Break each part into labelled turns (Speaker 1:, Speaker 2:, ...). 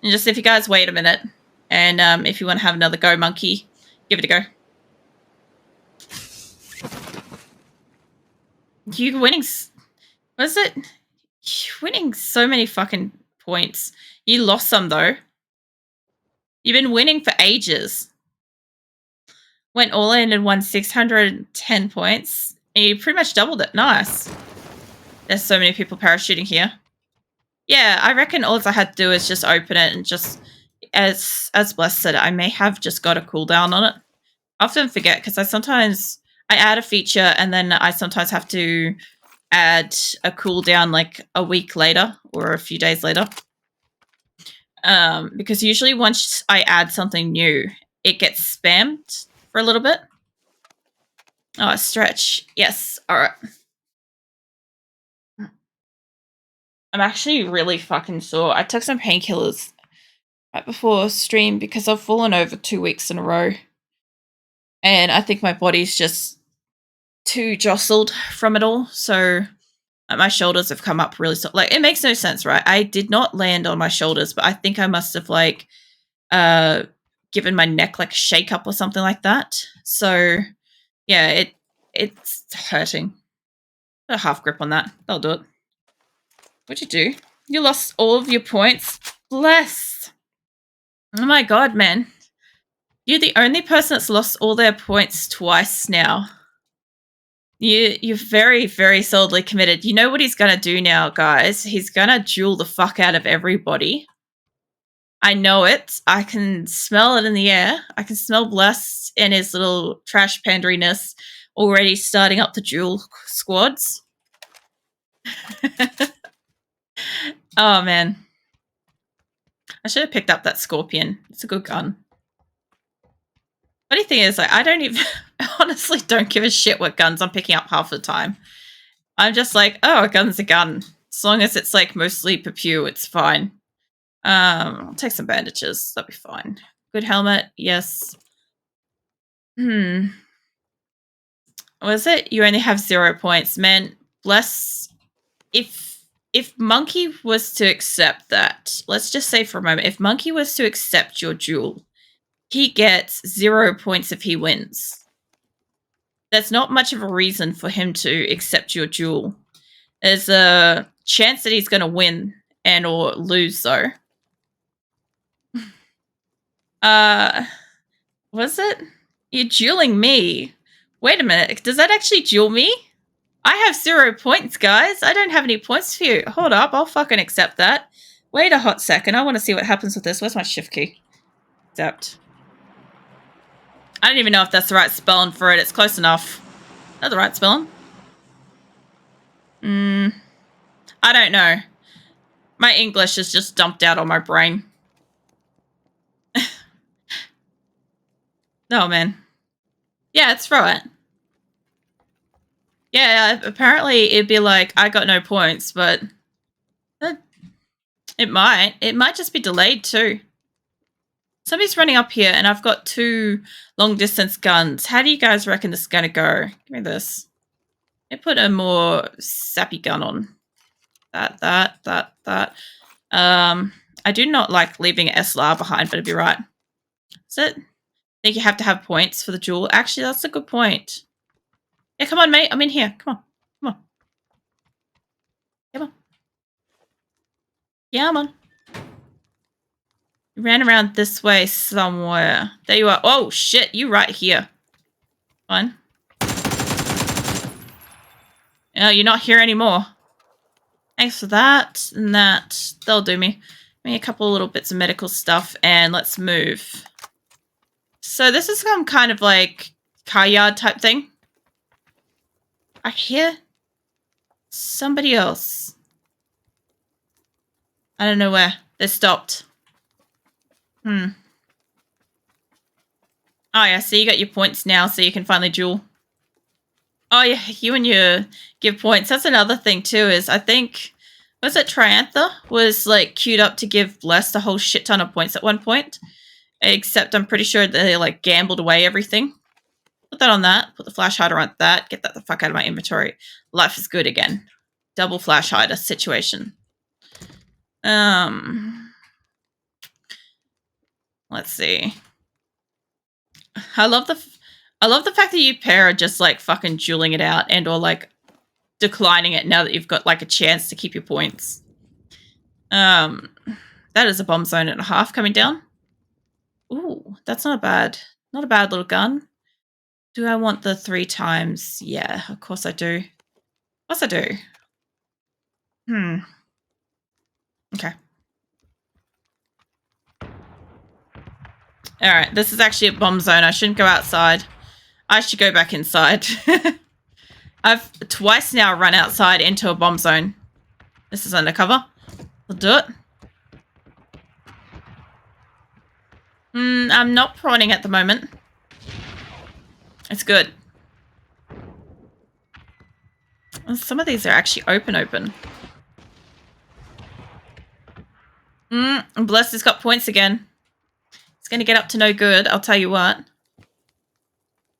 Speaker 1: And just if you guys wait a minute, and if you want to have another go, monkey, give it a go. You winning... What is it? You're winning so many fucking points. You lost some, though. You've been winning for ages. Went all in and won 610 points. And you pretty much doubled it. Nice. There's so many people parachuting here. Yeah, I reckon all I had to do is just open it and just... As Bless said, I may have just got a cooldown on it. I often forget because I add a feature and then I sometimes have to add a cooldown like a week later or a few days later. Because usually once I add something new, it gets spammed for a little bit. Oh, a stretch. Yes. All right. I'm actually really fucking sore. I took some painkillers right before stream because I've fallen over 2 weeks in a row. And I think my body's just too jostled from it all. So my shoulders have come up really so. Like, it makes no sense, right? I did not land on my shoulders, but I think I must have like given my neck like a shake up or something like that. So yeah, it's hurting. Put a half grip on that. That'll do it. What'd you do? You lost all of your points? Bless. Oh my god, man. You're the only person that's lost all their points twice now. You're very, very solidly committed. You know what he's going to do now, guys? He's going to duel the fuck out of everybody. I know it. I can smell it in the air. I can smell Bless and his little trash panderiness already starting up the duel squads. Oh, man. I should have picked up that Scorpion. It's a good gun. Funny thing is, like, I honestly don't give a shit what guns I'm picking up half the time. I'm just like, oh, a gun's a gun. As long as it's, like, mostly pew, it's fine. I'll take some bandages. That'll be fine. Good helmet, yes. What is it? You only have 0 points. Man, Bless... If Monkey was to accept that, let's just say for a moment, if Monkey was to accept your duel, he gets 0 points if he wins. There's not much of a reason for him to accept your duel. There's a chance that he's going to win and or lose, though. Was it? You're dueling me. Wait a minute. Does that actually duel me? I have 0 points, guys. I don't have any points for you. Hold up. I'll fucking accept that. Wait a hot second. I want to see what happens with this. Where's my shift key? Accept. I don't even know if that's the right spelling for it. It's close enough. Is that the right spelling? I don't know. My English is just dumped out on my brain. Oh, man. Yeah, it's throw it. Yeah, apparently it'd be like, I got no points, but it might. It might just be delayed too. Somebody's running up here and I've got 2 long distance guns. How do you guys reckon this is going to go? Give me this. Let me put a more sappy gun on. That. I do not like leaving SLR behind, but it'd be right. Is it? I think you have to have points for the duel. Actually, that's a good point. Yeah, come on, mate. I'm in here. Come on. Yeah, I'm on. You ran around this way somewhere. There you are. Oh, shit. You right here. One. Oh, you're not here anymore. Thanks for that and that. They'll do me. Give me a couple little bits of medical stuff and let's move. So this is some kind of like car yard type thing. I hear somebody else. I don't know where. They're stopped. Oh yeah, so you got your points now so you can finally duel. Oh yeah, you and your give points. That's another thing too, is I think, was it Triantha was like queued up to give Blessed a whole shit ton of points at one point. Except I'm pretty sure they like gambled away everything. Put that on that. Put the flash hider on that. Get that the fuck out of my inventory. Life is good again. Double flash hider situation. Let's see. I love the fact that you pair are just like fucking dueling it out and or like declining it now that you've got like a chance to keep your points. That is a bomb zone and a half coming down. Ooh, that's not bad. Not a bad little gun. Do I want the 3 times? Yeah, of course I do. Of course I do. Okay. Alright, this is actually a bomb zone. I shouldn't go outside. I should go back inside. I've twice now run outside into a bomb zone. This is undercover. I'll do it. I'm not prawning at the moment. It's good. Some of these are actually open. Bless has got points again. It's going to get up to no good, I'll tell you what.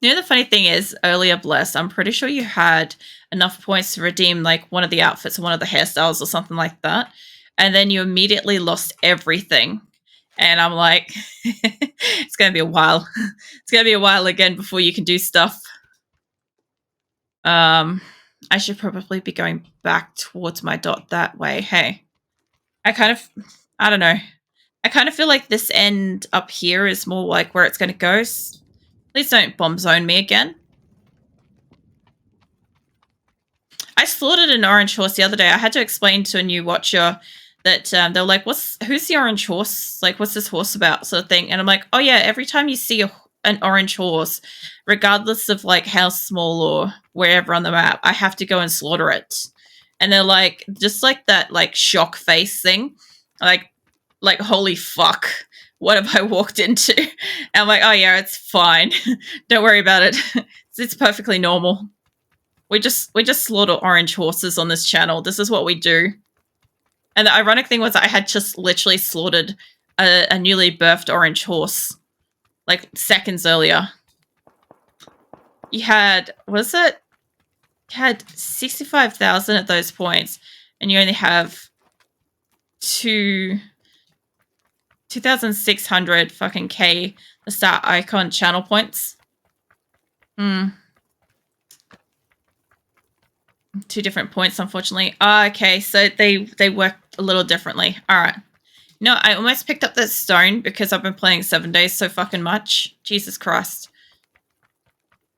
Speaker 1: You know, the funny thing is, earlier, Bless, I'm pretty sure you had enough points to redeem, like, one of the outfits or one of the hairstyles or something like that. And then you immediately lost everything. And I'm like, it's going to be a while. It's going to be a while again before you can do stuff. I should probably be going back towards my dot that way. Hey, I don't know. I kind of feel like this end up here is more like where it's going to go. Please don't bomb zone me again. I slaughtered an orange horse the other day. I had to explain to a new watcher that they were like, who's the orange horse? Like, what's this horse about? Sort of thing. And I'm like, oh yeah, every time you see an orange horse, regardless of like how small or wherever on the map, I have to go and slaughter it. And they're like, just like that like shock face thing. Like holy fuck, what have I walked into? And I'm like, oh yeah, it's fine. Don't worry about it. It's perfectly normal. We just slaughter orange horses on this channel. This is what we do. And the ironic thing was I had just literally slaughtered a newly birthed orange horse like seconds earlier. You had, what is it? You had 65,000 at those points, and you only have 2,600 fucking K the start icon channel points. 2 different points, unfortunately. Okay, so they work a little differently. All right. No, I almost picked up that stone because I've been playing 7 days so fucking much. Jesus Christ.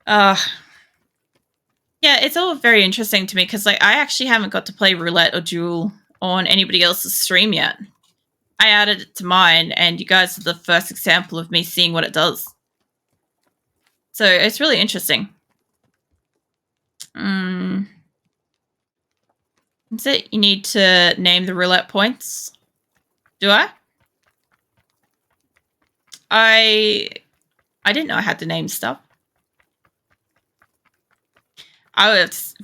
Speaker 1: Yeah, it's all very interesting to me because like I actually haven't got to play roulette or duel on anybody else's stream yet. I added it to mine, and you guys are the first example of me seeing what it does. So it's really interesting. That's it. You need to name the roulette points. Do I? I didn't know I had to name stuff.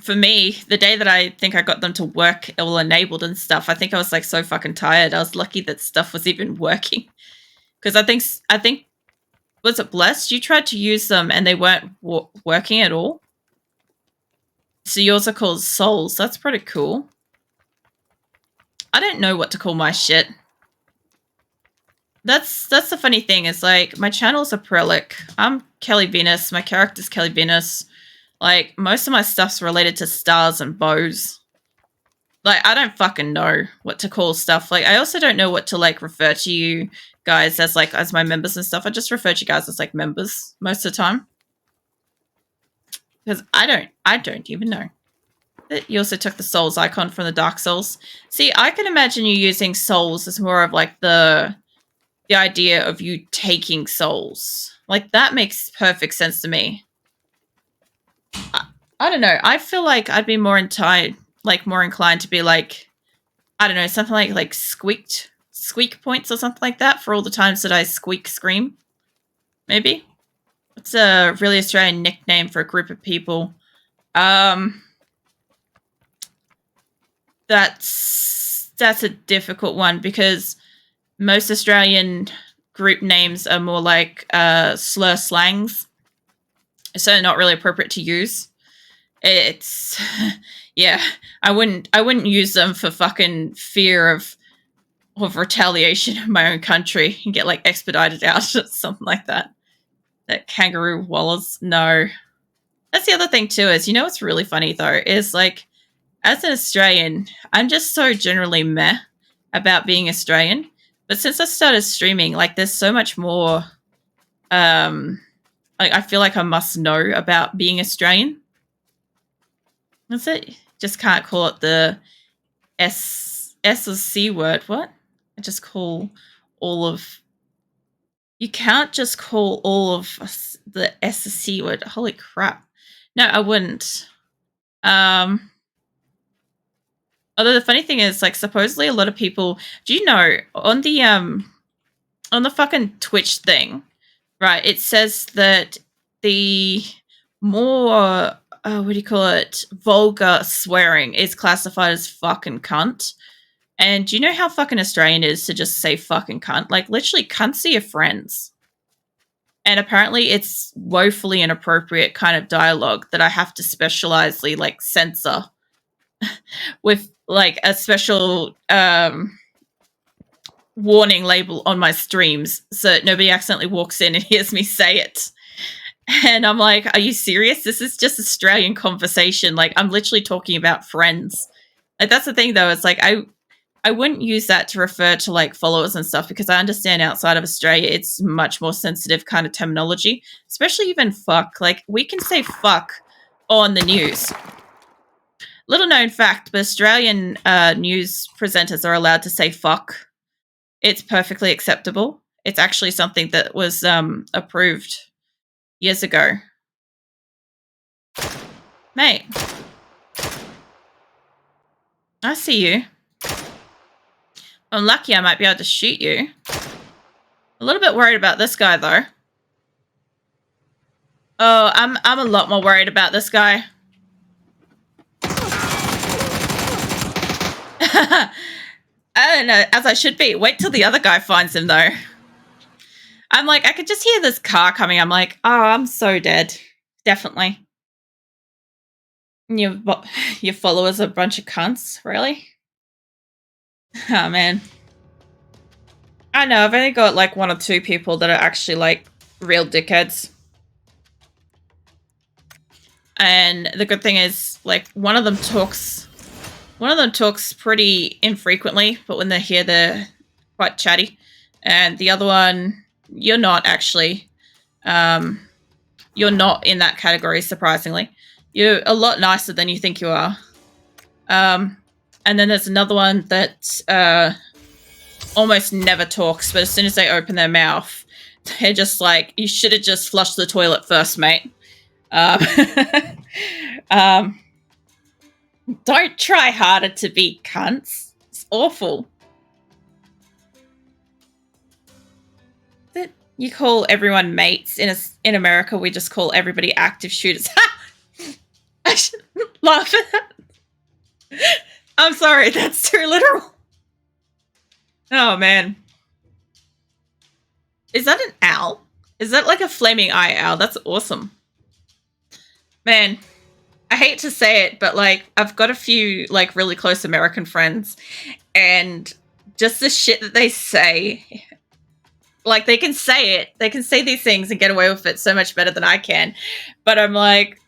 Speaker 1: For me, the day that I think I got them to work all enabled and stuff, I think I was like so fucking tired. I was lucky that stuff was even working. Because I think, was it Blessed? You tried to use them and they weren't working at all. So yours are called souls. That's pretty cool. I don't know what to call my shit. That's the funny thing is like my channel's a prelic. I'm Kelly Venus. My character's Kelly Venus. Like most of my stuff's related to stars and bows. Like I don't fucking know what to call stuff. Like I also don't know what to like refer to you guys as like as my members and stuff. I just refer to you guys as like members most of the time. Because I don't even know. You also took the souls icon from the Dark Souls. See, I can imagine you using souls as more of like the idea of you taking souls. Like that makes perfect sense to me. I don't know. I feel like I'd be more inclined to be like, I don't know, something like squeak points or something like that for all the times that I squeak scream. Maybe. It's a really Australian nickname for a group of people. That's a difficult one because most Australian group names are more like slur slangs. So not really appropriate to use. It's yeah, I wouldn't use them for fucking fear of of retaliation in my own country and get like expedited out, something like that. That kangaroo wallers. No. That's the other thing too, is what's really funny though, is like as an Australian, I'm just so generally meh about being Australian. But since I started streaming, like there's so much more like I feel like I must know about being Australian. That's it. Just can't call it the S or C word. What? I just call all of. You can't just call all of the S or C word. Holy crap! No, I wouldn't. Although the funny thing is, like, supposedly a lot of people. Do you know on the fucking Twitch thing, right? It says that the more what do you call it? Vulgar swearing is classified as fucking cunt. And do you know how fucking Australian it is to just say fucking cunt? Like, literally, cunts are your friends. And apparently it's woefully inappropriate kind of dialogue that I have to specializely, like, censor with, like, a special warning label on my streams so that nobody accidentally walks in and hears me say it. And I'm like, are you serious? This is just Australian conversation. Like, I'm literally talking about friends. Like, that's the thing, though. It's like, I wouldn't use that to refer to, like, followers and stuff, because I understand outside of Australia, it's much more sensitive kind of terminology, especially even fuck. Like, we can say fuck on the news. Little known fact, but Australian news presenters are allowed to say fuck. It's perfectly acceptable. It's actually something that was approved years ago. Mate. I see you. I'm lucky I might be able to shoot you. A little bit worried about this guy, though. Oh, I'm a lot more worried about this guy. I don't know, as I should be. Wait till the other guy finds him, though. I'm like, I could just hear this car coming. I'm like, oh, I'm so dead. Definitely. Your followers are a bunch of cunts, really? Oh, man. I know, I've only got, like, 1 or 2 people that are actually, like, real dickheads. And the good thing is, like, one of them talks pretty infrequently, but when they're here, they're quite chatty. And the other one, you're not actually. You're not in that category, surprisingly. You're a lot nicer than you think you are. And then there's another one that almost never talks, but as soon as they open their mouth, they're just like, you should have just flushed the toilet first, mate. Don't try harder to be cunts. It's awful. You call everyone mates. In America, we just call everybody active shooters. I shouldn't laugh at that. I'm sorry, that's too literal. Oh, man. Is that an owl? Is that like a flaming eye owl? That's awesome. Man, I hate to say it, but, like, I've got a few, like, really close American friends, and just the shit that they say, like, they can say these things and get away with it so much better than I can, but I'm like,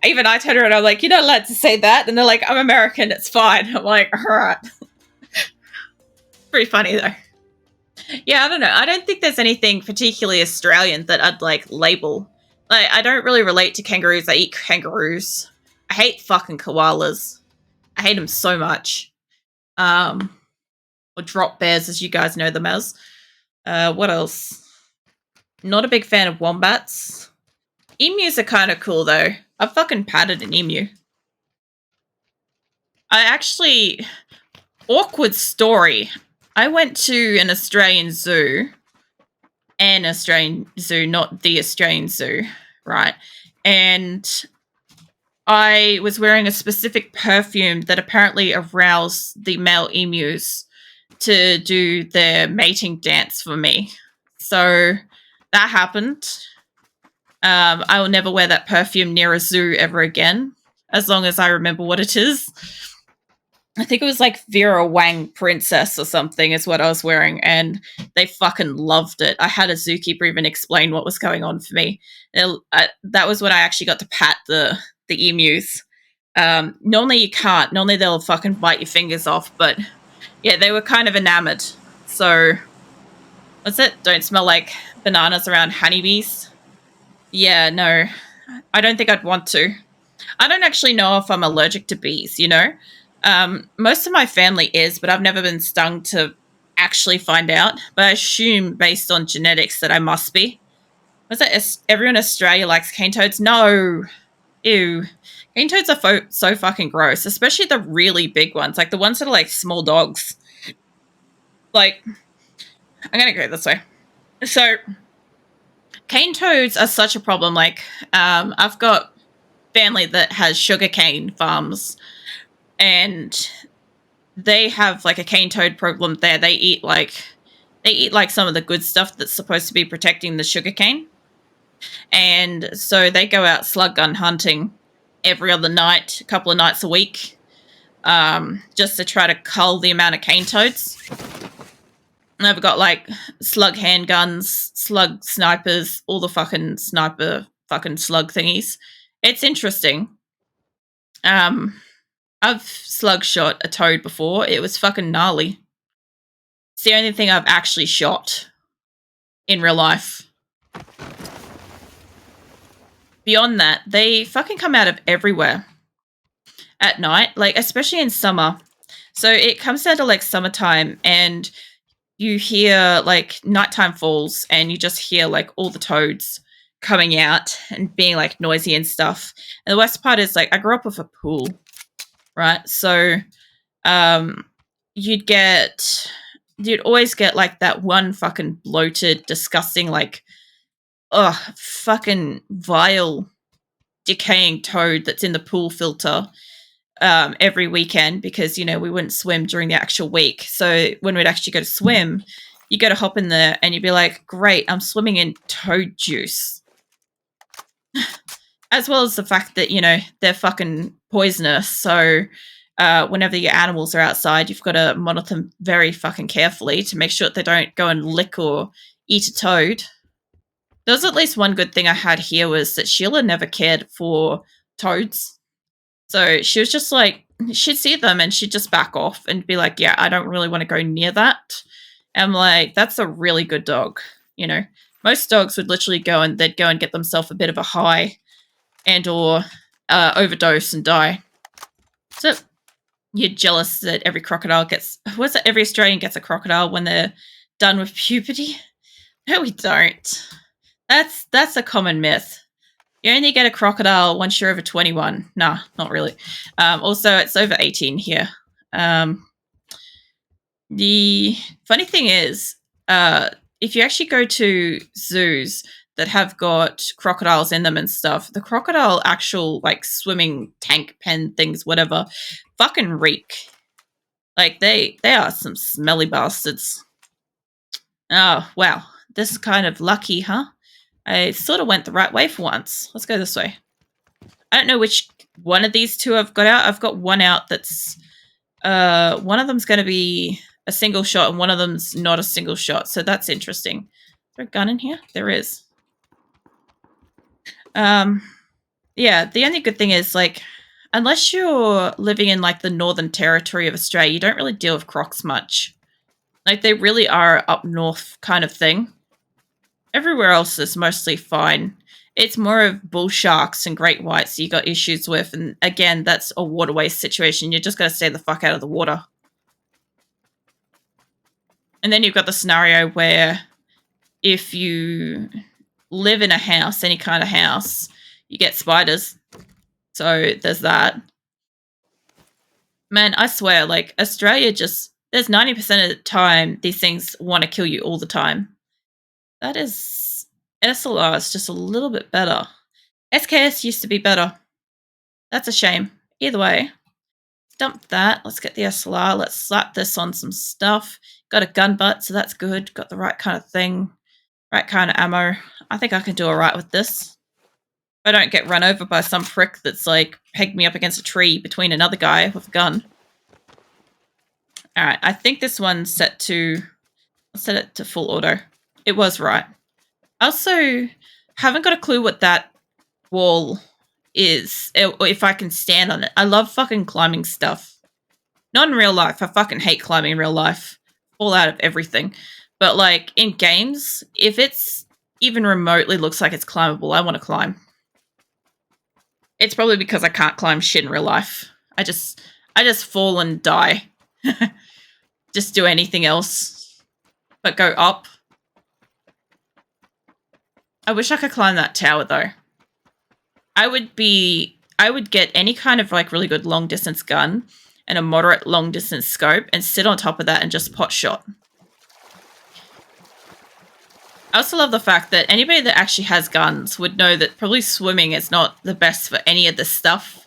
Speaker 1: even I turn around, I'm like, you're not allowed to say that, and they're like, I'm American, it's fine. I'm like, alright. Pretty funny, though. Yeah, I don't know. I don't think there's anything particularly Australian that I'd, like, label. Like, I don't really relate to kangaroos. I eat kangaroos. I hate fucking koalas. I hate them so much. Or drop bears, as you guys know them as. What else? Not a big fan of wombats. Emus are kind of cool, though. I've fucking patted an emu. I actually... Awkward story. I went to an Australian zoo. An Australian zoo, not the Australian zoo, right? And I was wearing a specific perfume that apparently aroused the male emus to do their mating dance for me. So that happened. I will never wear that perfume near a zoo ever again, as long as I remember what it is. I think it was like Vera Wang Princess or something is what I was wearing, and they fucking loved it. I had a zookeeper even explain what was going on for me. That was when I actually got to pat the emus. Normally you can't. Normally they'll fucking bite your fingers off, but yeah, they were kind of enamored. So what's it? Don't smell like bananas around honeybees. Yeah, no, I don't think I'd want to. I don't actually know if I'm allergic to bees, you know? Most of my family is, but I've never been stung to actually find out. But I assume based on genetics that I must be. Was it everyone in Australia likes cane toads? No. Ew. Cane toads are so fucking gross, especially the really big ones, like the ones that are like small dogs. Like, I'm going to go this way. So, cane toads are such a problem. Like, I've got family that has sugarcane farms, and they have like a cane toad problem there. They eat like some of the good stuff that's supposed to be protecting the sugarcane, and so they go out slug gun hunting every other night, a couple of nights a week, just to try to cull the amount of cane toads. And they've got like slug handguns, slug snipers, all the fucking sniper fucking slug thingies. It's interesting. I've slug shot a toad before. It was fucking gnarly. It's the only thing I've actually shot in real life. Beyond that, they fucking come out of everywhere at night, like especially in summer. So it comes down to like summertime, and you hear like nighttime falls, and you just hear like all the toads coming out and being like noisy and stuff. And the worst part is like I grew up with a pool, right? So you'd always get like that one fucking bloated, disgusting, like fucking vile, decaying toad that's in the pool filter every weekend, because you know we wouldn't swim during the actual week. So when we'd actually go to swim, you go to hop in there and you'd be like, great, I'm swimming in toad juice. As well as the fact that, you know, they're fucking poisonous. So whenever your animals are outside, you've got to monitor them very fucking carefully to make sure that they don't go and lick or eat a toad. There was at least one good thing I had here, was that Sheila never cared for toads. So she was just like, she'd see them and she'd just back off and be like, yeah, I don't really want to go near that. And I'm like, that's a really good dog. You know, most dogs would literally they'd go and get themselves a bit of a high and or overdose and die. So you're jealous that every Australian gets a crocodile when they're done with puberty? No, we don't. That's a common myth. You only get a crocodile once you're over 21. Nah, not really. Also, it's over 18 here. The funny thing is, if you actually go to zoos that have got crocodiles in them and stuff, the crocodile actual like swimming tank pen things, whatever, fucking reek. Like they are some smelly bastards. Oh, wow. This is kind of lucky, huh? I sort of went the right way for once. Let's go this way. I don't know which one of these two I've got out. I've got one out that's one of them's going to be a single shot and one of them's not a single shot. So that's interesting. Is there a gun in here? There is. Yeah, the only good thing is, like, unless you're living in, like, the Northern Territory of Australia, you don't really deal with crocs much. Like, they really are up north kind of thing. Everywhere else is mostly fine. It's more of bull sharks and great whites you got issues with, and again, that's a waterway situation. You just got to stay the fuck out of the water. And then you've got the scenario where if you live in a house, any kind of house, you get spiders. So there's that. Man, I swear, like, Australia there's 90% of the time these things want to kill you all the time. That is, SLR is just a little bit better. SKS used to be better. That's a shame. Either way, dump that. Let's get the SLR. Let's slap this on some stuff. Got a gun butt, so that's good. Got the right kind of thing. Right kind of ammo. I think I can do alright with this. If I don't get run over by some prick that's like pegged me up against a tree between another guy with a gun. All right, I think this one's set to... I'll set it to full auto. It was right. I also haven't got a clue what that wall is, or if I can stand on it. I love fucking climbing stuff. Not in real life. I fucking hate climbing in real life. Fall out of everything. But, like, in games, if it's even remotely looks like it's climbable, I want to climb. It's probably because I can't climb shit in real life. I just fall and die. Just do anything else but go up. I wish I could climb that tower, though. I would get any kind of, like, really good long-distance gun and a moderate long-distance scope and sit on top of that and just pot shot. I also love the fact that anybody that actually has guns would know that probably swimming is not the best for any of this stuff.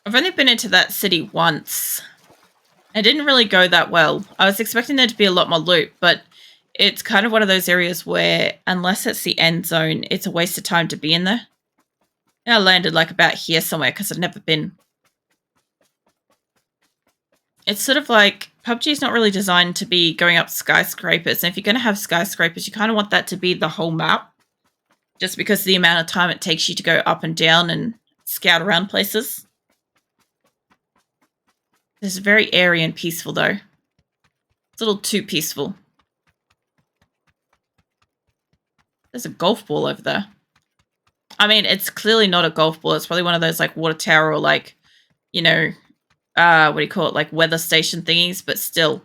Speaker 1: I've only been into that city once. It didn't really go that well. I was expecting there to be a lot more loot, but it's kind of one of those areas where, unless it's the end zone, it's a waste of time to be in there. And I landed like about here somewhere because I've never been. It's sort of like PUBG is not really designed to be going up skyscrapers. And if you're going to have skyscrapers, you kind of want that to be the whole map. Just because of the amount of time it takes you to go up and down and scout around places. It's very airy and peaceful, though. It's a little too peaceful. There's a golf ball over there. I mean, it's clearly not a golf ball. It's probably one of those, like, water tower or, like, you know, what do you call it? Like, weather station thingies, but still.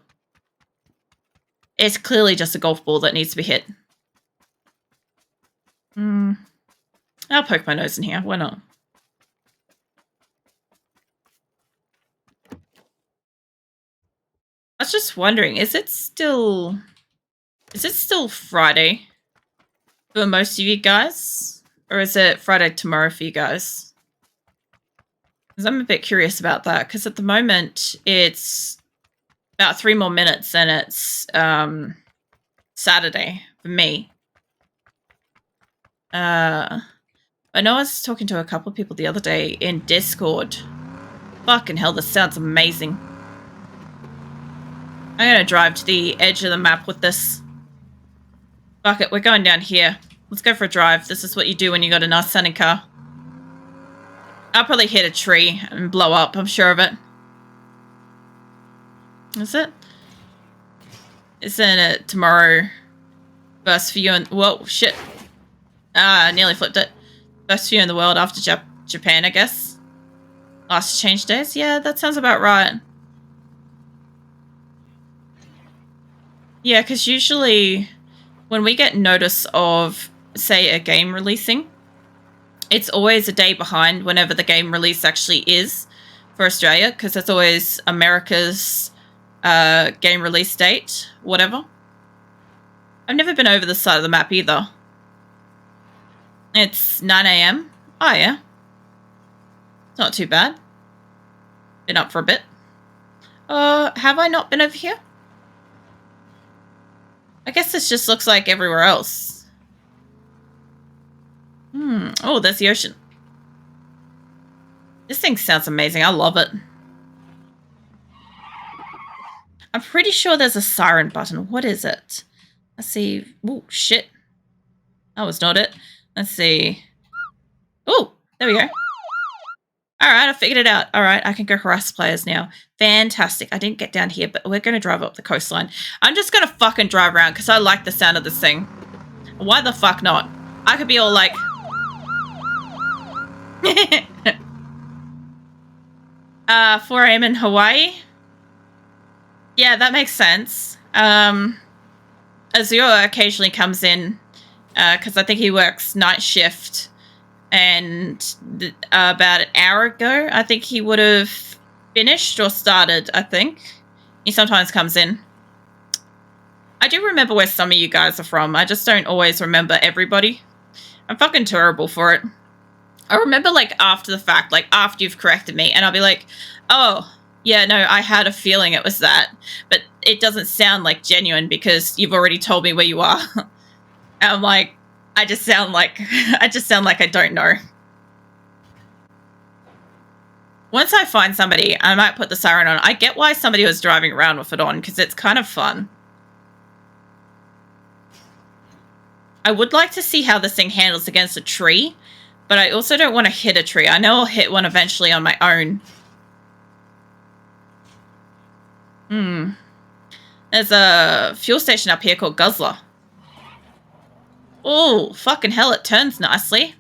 Speaker 1: It's clearly just a golf ball that needs to be hit. I'll poke my nose in here. Why not? I was just wondering, is it still Friday for most of you guys? Or is it Friday tomorrow for you guys? Because I'm a bit curious about that. Because at the moment, it's about 3 more minutes and it's Saturday for me. I know I was talking to a couple of people the other day in Discord. Fucking hell, this sounds amazing. I'm going to drive to the edge of the map with this. Fuck it, we're going down here. Let's go for a drive. This is what you do when you got a nice sounding car. I'll probably hit a tree and blow up, I'm sure of it. Is it? Isn't it tomorrow? First for you and... Whoa, shit. I nearly flipped it. First for you in the world after Japan, I guess. Last change days? Yeah, that sounds about right. Yeah, because usually when we get notice of, say, a game releasing, it's always a day behind whenever the game release actually is for Australia, because it's always America's game release date, whatever. I've never been over this side of the map either. It's 9 AM. Oh, yeah. It's not too bad. Been up for a bit. Have I not been over here? I guess this just looks like everywhere else. Oh, there's the ocean. This thing sounds amazing. I love it. I'm pretty sure there's a siren button. What is it? Let's see. Oh, shit. That was not it. Let's see. Oh, there we go. All right, I figured it out. All right, I can go harass players now. Fantastic. I didn't get down here, but we're going to drive up the coastline. I'm just going to fucking drive around because I like the sound of this thing. Why the fuck not? I could be all like... 4 AM in Hawaii? Yeah, that makes sense. Azure occasionally comes in because I think he works night shift. And about an hour ago, I think he would have finished or started, I think. He sometimes comes in. I do remember where some of you guys are from. I just don't always remember everybody. I'm fucking terrible for it. I remember, like, after the fact, like, after you've corrected me, and I'll be like, oh, yeah, no, I had a feeling it was that. But it doesn't sound, like, genuine because you've already told me where you are. And I'm like, I just sound like I don't know. Once I find somebody, I might put the siren on. I get why somebody was driving around with it on, because it's kind of fun. I would like to see how this thing handles against a tree, but I also don't want to hit a tree. I know I'll hit one eventually on my own. There's a fuel station up here called Guzzler. Oh, fucking hell, it turns nicely.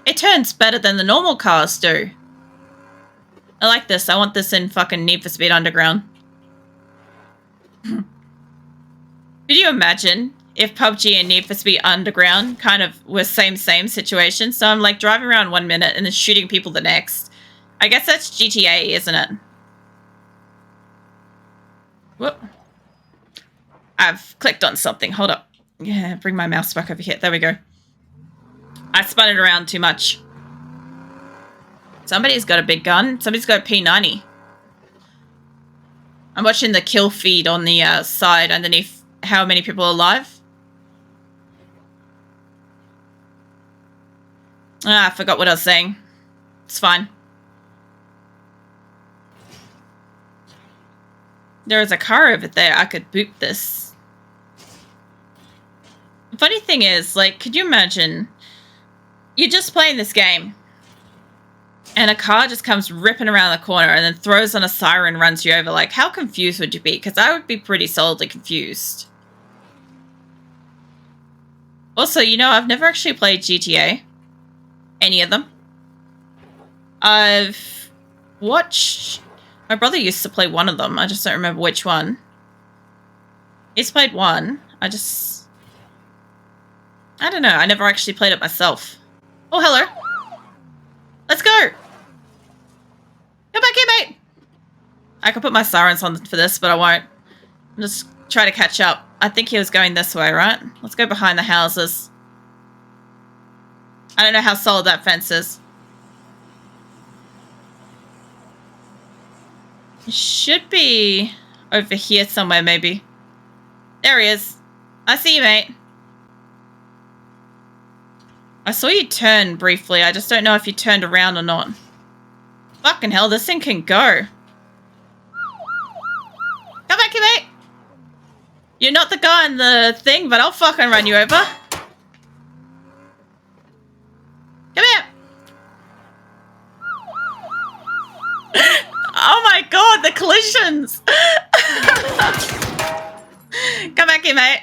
Speaker 1: It turns better than the normal cars do. I like this. I want this in fucking Need for Speed Underground. Could you imagine if PUBG and Need for Speed Underground kind of were same situation? So I'm like driving around 1 minute and then shooting people the next. I guess that's GTA, isn't it? Whoop. I've clicked on something. Hold up. Yeah, bring my mouse back over here. There we go. I spun it around too much. Somebody's got a big gun. Somebody's got a P90. I'm watching the kill feed on the side underneath how many people are alive. Ah, I forgot what I was saying. It's fine. There is a car over there. I could boot this. The funny thing is, like, could you imagine you're just playing this game and a car just comes ripping around the corner and then throws on a siren, runs you over? Like, how confused would you be? Because I would be pretty solidly confused. Also, you know, I've never actually played GTA. Any of them. I've watched... My brother used to play one of them. I just don't remember which one. He's played one. I don't know. I never actually played it myself. Oh, hello. Let's go. Come back here, mate. I could put my sirens on for this, but I won't. I'll just try to catch up. I think he was going this way, right? Let's go behind the houses. I don't know how solid that fence is. He should be over here somewhere, maybe. There he is. I see you, mate. I saw you turn briefly. I just don't know if you turned around or not. Fucking hell, this thing can go. Come back here, mate. You're not the guy in the thing, but I'll fucking run you over. Come here. Oh my god, the collisions. Come back here, mate.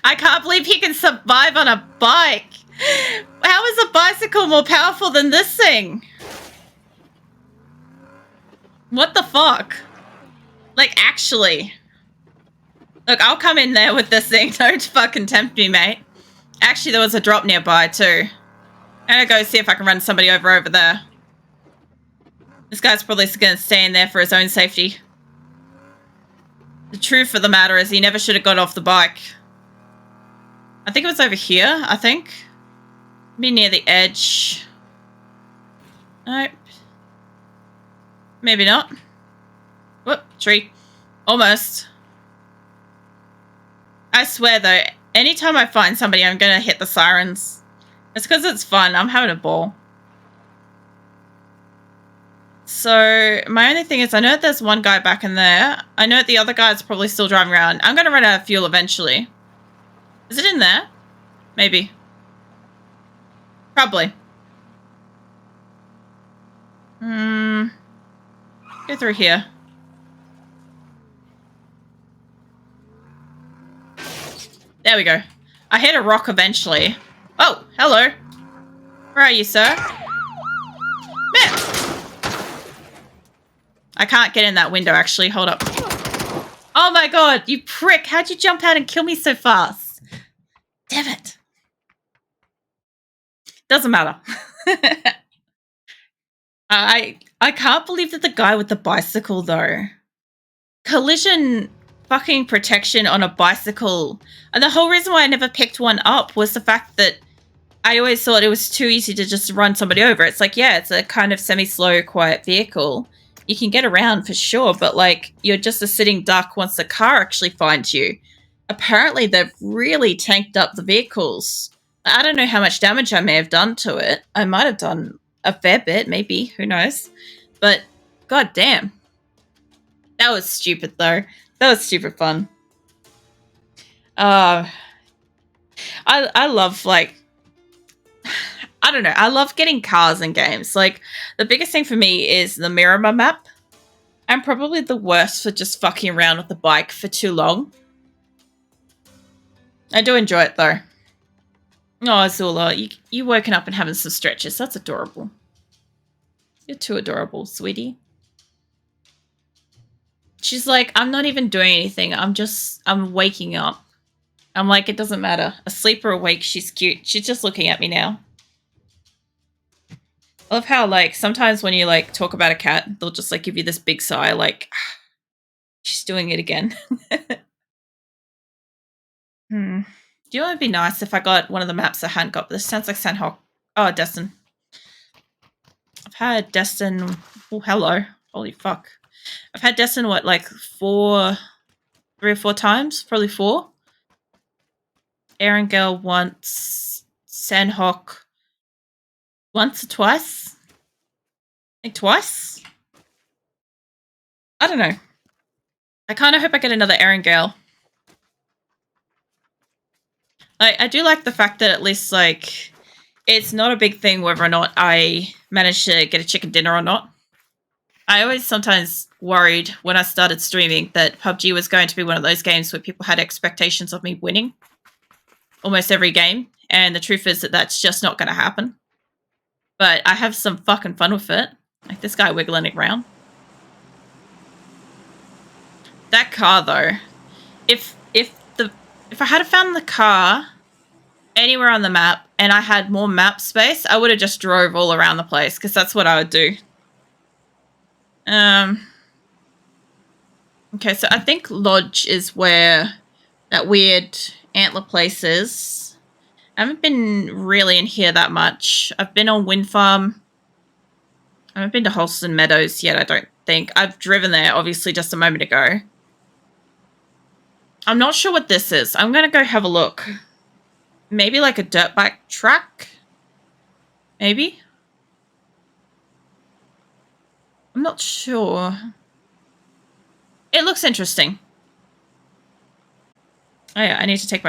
Speaker 1: I can't believe he can survive on a bike. How is a bicycle more powerful than this thing? What the fuck? Like, actually. Look, I'll come in there with this thing. Don't fucking tempt me, mate. Actually, there was a drop nearby, too. I'm gonna go see if I can run somebody over there. This guy's probably gonna stay in there for his own safety. The truth of the matter is he never should have got off the bike. I think it was over here, I think. Be near the edge. Nope. Maybe not. Whoop, tree. Almost. I swear though, anytime I find somebody, I'm gonna hit the sirens. It's because it's fun. I'm having a ball. So, my only thing is, I know there's one guy back in there. I know the other guy's probably still driving around. I'm gonna run out of fuel eventually. Is it in there? Maybe. Probably. Go through here. There we go. I hit a rock eventually. Oh, hello. Where are you, sir? Man! I can't get in that window, actually. Hold up. Oh my god, you prick. How'd you jump out and kill me so fast? Damn it. Doesn't matter. I can't believe that the guy with the bicycle, though. Collision fucking protection on a bicycle. And the whole reason why I never picked one up was the fact that I always thought it was too easy to just run somebody over. It's like, yeah, it's a kind of semi-slow, quiet vehicle. you can get around for sure, but like you're just a sitting duck once the car actually finds you. Apparently, they've really tanked up the vehicles. I don't know how much damage I may have done to it. I might have done a fair bit, maybe. Who knows? But god damn. That was stupid, though. That was super fun. I love, like, I don't know. I love getting cars in games. Like, the biggest thing for me is the Miramar map. I'm probably the worst for just fucking around with the bike for too long. I do enjoy it, though. Oh, Azula, you woken up and having some stretches. That's adorable. You're too adorable, sweetie. She's like, I'm not even doing anything. I'm waking up. I'm like, it doesn't matter. Asleep or awake, she's cute. She's just looking at me now. I love how, like, sometimes when you, like, talk about a cat, they'll just, like, give you this big sigh, like, she's doing it again. Do you know what would be nice if I got one of the maps I hadn't got? This sounds like Sandhawk. Oh, Deston. I've had Deston. Oh, hello. Holy fuck. I've had Deston, what, like 3 or 4 times? Probably 4. Erangel once. Sandhawk once or twice? I think twice? I don't know. I kind of hope I get another Erangel. I do like the fact that at least, like, it's not a big thing whether or not I manage to get a chicken dinner or not. I always sometimes worried when I started streaming that PUBG was going to be one of those games where people had expectations of me winning almost every game, and the truth is that that's just not going to happen. But I have some fucking fun with it. Like this guy wiggling it around. That car, though, if I had found the car anywhere on the map and I had more map space, I would have just drove all around the place because that's what I would do. Okay, so I think Lodge is where that weird antler place is. I haven't been really in here that much. I've been on Wind Farm. I haven't been to Holston Meadows yet, I don't think. I've driven there, obviously, just a moment ago. I'm not sure what this is. I'm going to go have a look. Maybe like a dirt bike track? Maybe? I'm not sure. It looks interesting. Oh yeah, I need to take my